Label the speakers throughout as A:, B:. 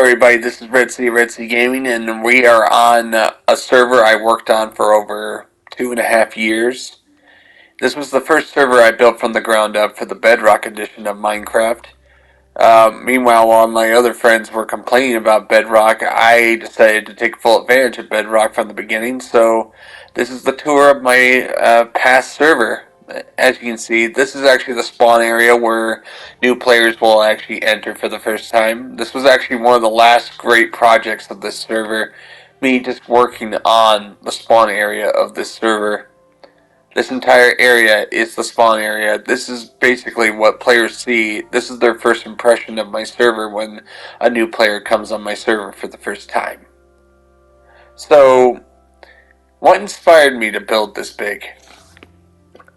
A: everybody, this is Red Sea Gaming, and we are on a server I worked on for over 2.5 years. This was the first server I built from the ground up for the Bedrock edition of Minecraft. Meanwhile, while my other friends were complaining about Bedrock, I decided to take full advantage of Bedrock from the beginning, so this is the tour of my past server. As you can see, this is actually the spawn area where new players will actually enter for the first time. This was actually one of the last great projects of this server, me just working on the spawn area of this server. This entire area is the spawn area. This is basically what players see. This is their first impression of my server when a new player comes on my server for the first time. So, what inspired me to build this big?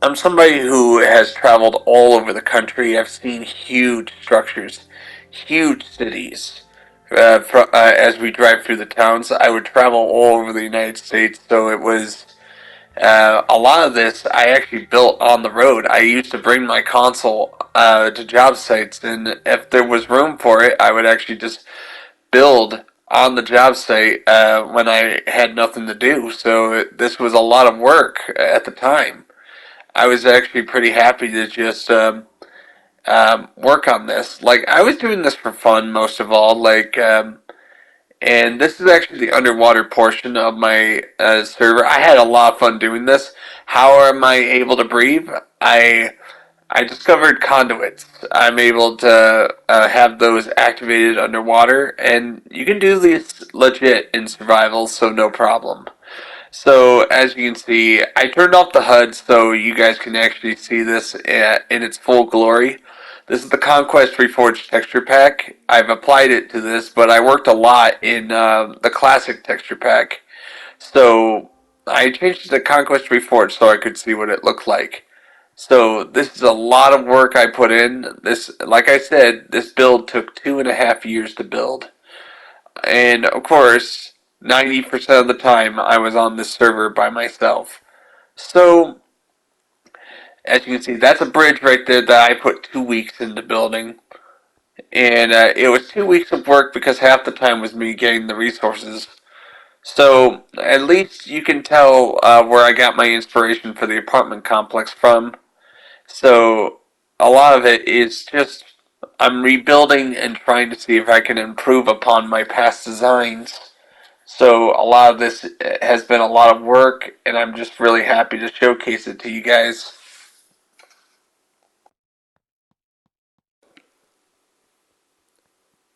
A: I'm somebody who has traveled all over the country. I've seen huge structures, huge cities. As we drive through the towns, I would travel all over the United States, so it was a lot of this I actually built on the road. I used to bring my console to job sites, and if there was room for it, I would actually just build on the job site when I had nothing to do. So this was a lot of work at the time. I was actually pretty happy to just work on this. Like, I was doing this for fun most of all. And this is actually the underwater portion of my server. I had a lot of fun doing this. How am I able to breathe? I discovered conduits. I'm able to have those activated underwater, and you can do these legit in survival, so no problem. So, as you can see, I turned off the HUD so you guys can actually see this in its full glory. This is the Conquest Reforged texture pack. I've applied it to this, but I worked a lot in the classic texture pack. So, I changed it to Conquest Reforged so I could see what it looked like. So, this is a lot of work I put in. This, like I said, this build took 2.5 years to build. And of course, 90% of the time I was on this server by myself. So, as you can see, that's a bridge right there that I put 2 weeks into building. And it was 2 weeks of work because half the time was me getting the resources. So, at least you can tell where I got my inspiration for the apartment complex from. So, a lot of it is just I'm rebuilding and trying to see if I can improve upon my past designs. So a lot of this has been a lot of work, and I'm just really happy to showcase it to you guys.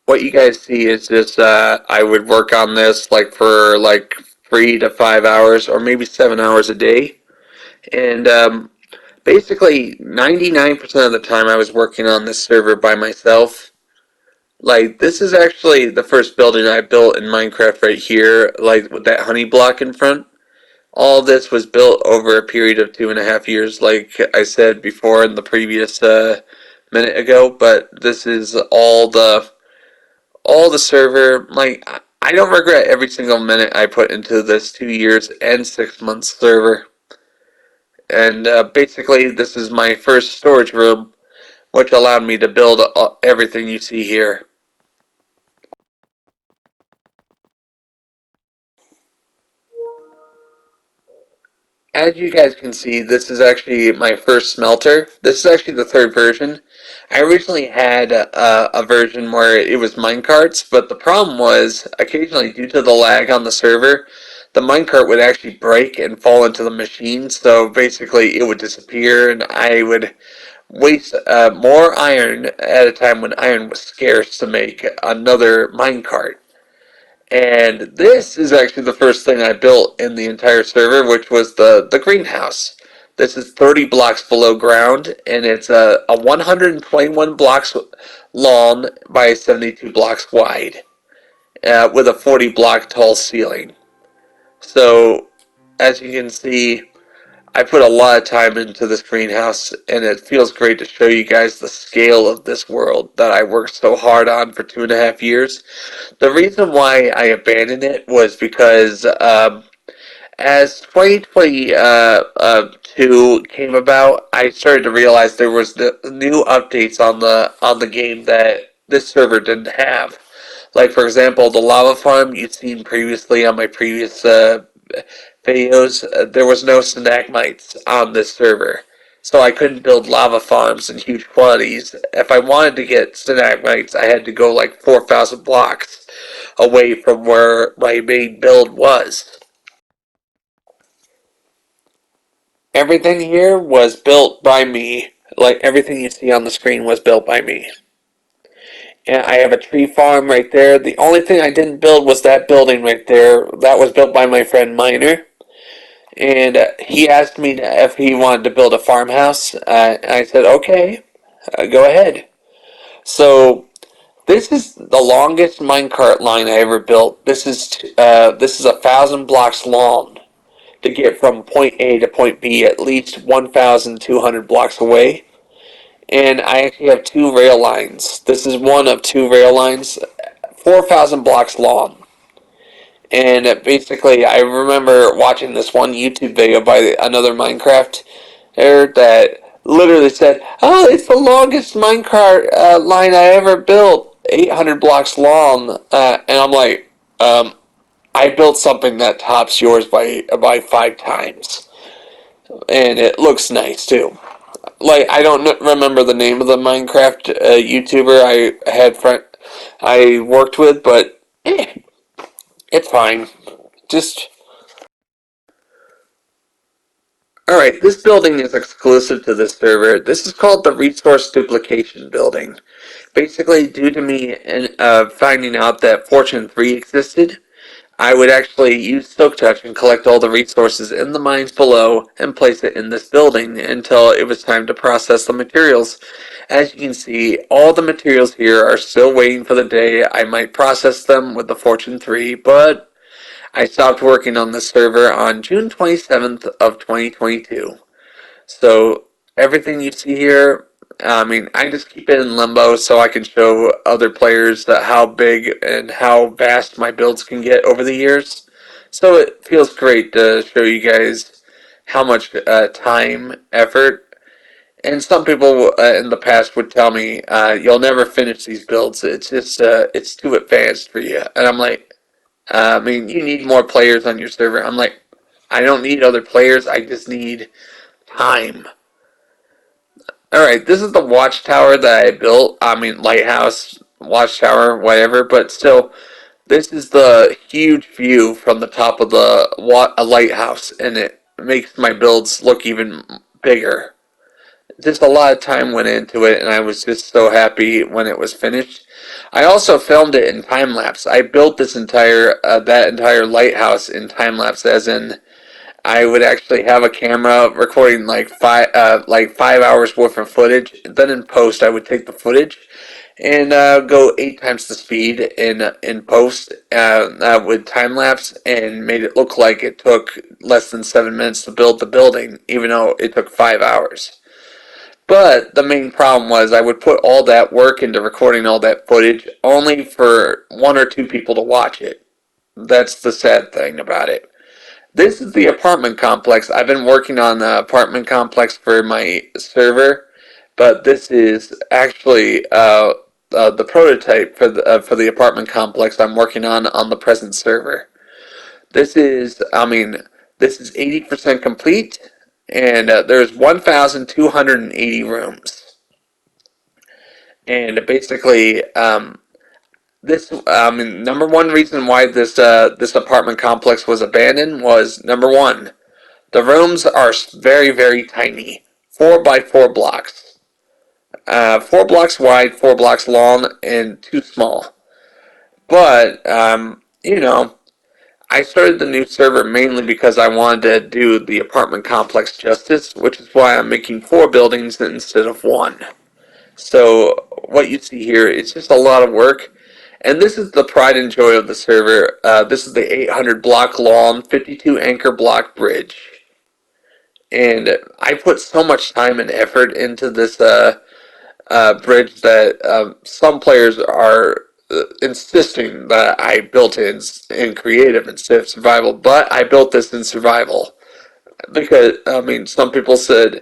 A: What you guys see is just I would work on this like for like 3 to 5 hours or maybe 7 hours a day, and basically 99% of the time I was working on this server by myself. Like, this is actually the first building I built in Minecraft right here, like with that honey block in front. All this was built over a period of 2.5 years, like I said before in the previous minute ago. But this is all the server. Like, I don't regret every single minute I put into this 2 years and 6 months server. And basically, this is my first storage room, which allowed me to build everything you see here. As you guys can see, this is actually my first smelter. This is actually the third version. I originally had a version where it was minecarts, but the problem was, occasionally due to the lag on the server, the minecart would actually break and fall into the machine, so basically it would disappear, and I would waste more iron at a time when iron was scarce to make another minecart. And this is actually the first thing I built in the entire server, which was the greenhouse. This is 30 blocks below ground, and it's a 121 blocks long by 72 blocks wide, with a 40 block tall ceiling. So, as you can see, I put a lot of time into this greenhouse, and it feels great to show you guys the scale of this world that I worked so hard on for 2.5 years. The reason why I abandoned it was because as 2022 came about, I started to realize there was the new updates on the game that this server didn't have. Like, for example, the lava farm you've seen previously on my previous videos, there was no stalagmites on this server. So I couldn't build lava farms in huge quantities. If I wanted to get stalagmites, I had to go like 4,000 blocks away from where my main build was. Everything here was built by me. Like, everything you see on the screen was built by me. And I have a tree farm right there. The only thing I didn't build was that building right there. That was built by my friend Miner. And he asked me if he wanted to build a farmhouse. I said, okay, go ahead. So this is the longest minecart line I ever built. This is 1,000 blocks long to get from point A to point B, at least 1,200 blocks away. And I actually have two rail lines. This is one of two rail lines, 4,000 blocks long. And basically, I remember watching this one YouTube video by another Minecrafter that literally said, "Oh, it's the longest minecart line I ever built, 800 blocks long." And I'm like, I built something that tops yours by 5 times, and it looks nice too. Like, I don't remember the name of the Minecraft YouTuber I worked with, but it's fine. Just Alright, this building is exclusive to this server. This is called the Resource Duplication Building. Basically, due to me finding out that Fortune 3 existed, I would actually use Silk Touch and collect all the resources in the mines below and place it in this building until it was time to process the materials. As you can see, all the materials here are still waiting for the day I might process them with the Fortune 3, but I stopped working on this server on June 27th of 2022. So everything you see here, I mean, I just keep it in limbo so I can show other players that how big and how vast my builds can get over the years. So it feels great to show you guys how much time, effort, and some people in the past would tell me, "You'll never finish these builds. It's just it's too advanced for you." And I'm like, I mean, you need more players on your server. I'm like, I don't need other players. I just need time. Alright, this is the watchtower that I built. I mean, lighthouse, watchtower, whatever. But still, this is the huge view from the top of a lighthouse. And it makes my builds look even bigger. Just a lot of time went into it, and I was just so happy when it was finished. I also filmed it in time lapse. I built that entire lighthouse in time lapse, as in I would actually have a camera recording like 5 hours worth of footage. Then in post, I would take the footage and go 8 times the speed in post with time lapse, and made it look like it took less than 7 minutes to build the building, even though it took 5 hours. But the main problem was I would put all that work into recording all that footage only for one or two people to watch it. That's the sad thing about it. This is the apartment complex. I've been working on the apartment complex for my server, but this is actually the prototype for the apartment complex I'm working on the present server. This is 80% complete, and there's 1,280 rooms. And basically, number one reason why this apartment complex was abandoned was, number one, the rooms are very, very tiny, 4 by 4 blocks, 4 blocks wide, 4 blocks long, and too small. But I started the new server mainly because I wanted to do the apartment complex justice, which is why I'm making 4 buildings instead of one. So what you see here is just a lot of work, and this is the pride and joy of the server. This is the 800 block long, 52 anchor block bridge, and I put so much time and effort into this bridge that some players are insisting that I built it in creative instead of survival, but I built this in survival because some people said,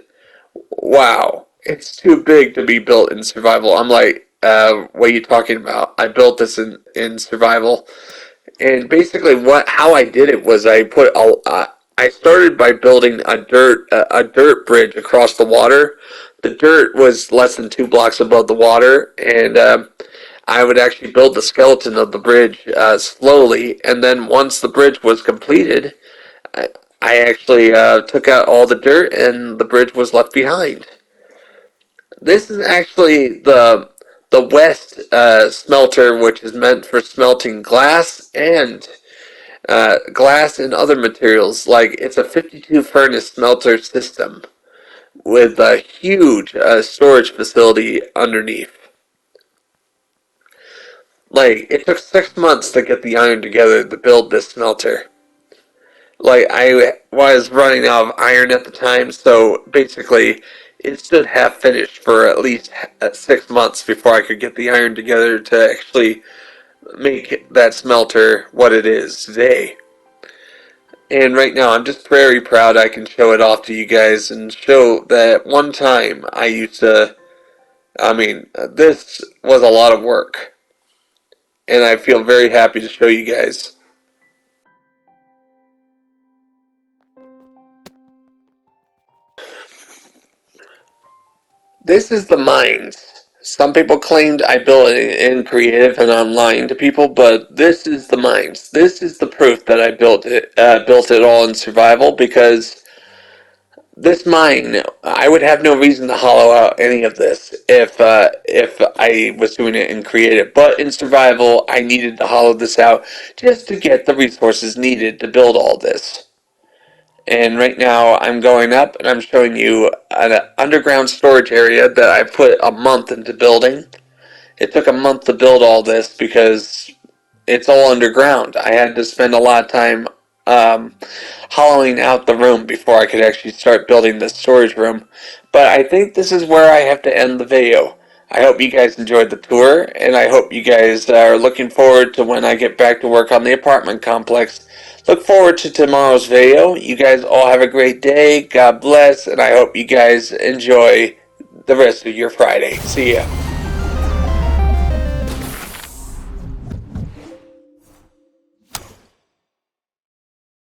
A: "Wow, it's too big to be built in survival." I'm like, what are you talking about? I built this in survival. And basically, how I did it was I started by building a dirt bridge across the water. The dirt was less than 2 blocks above the water, and I would actually build the skeleton of the bridge slowly. And then once the bridge was completed, I actually took out all the dirt, and the bridge was left behind. This is actually the west smelter, which is meant for smelting glass and other materials. Like, it's a 52 furnace smelter system with a huge storage facility underneath. Like, it took 6 months to get the iron together to build this smelter. Like, I was running out of iron at the time, so basically it stood half finished for at least 6 months before I could get the iron together to actually make that smelter what it is today. And right now, I'm just very proud I can show it off to you guys and show that one time I used to. I mean, this was a lot of work, and I feel very happy to show you guys. This is the mines. Some people claimed I built it in creative and I'm lying to people, but this is the mines. This is the proof that I built it all in survival, because this mine, I would have no reason to hollow out any of this if I was doing it in creative. But in survival, I needed to hollow this out just to get the resources needed to build all this. And right now, I'm going up and I'm showing you an underground storage area that I put a month into building. It took a month to build all this because it's all underground. I had to spend a lot of time hollowing out the room before I could actually start building this storage room. But I think this is where I have to end the video. I hope you guys enjoyed the tour, and I hope you guys are looking forward to when I get back to work on the apartment complex. Look forward to tomorrow's video. You guys all have a great day. God bless, and I hope you guys enjoy the rest of your Friday. See ya.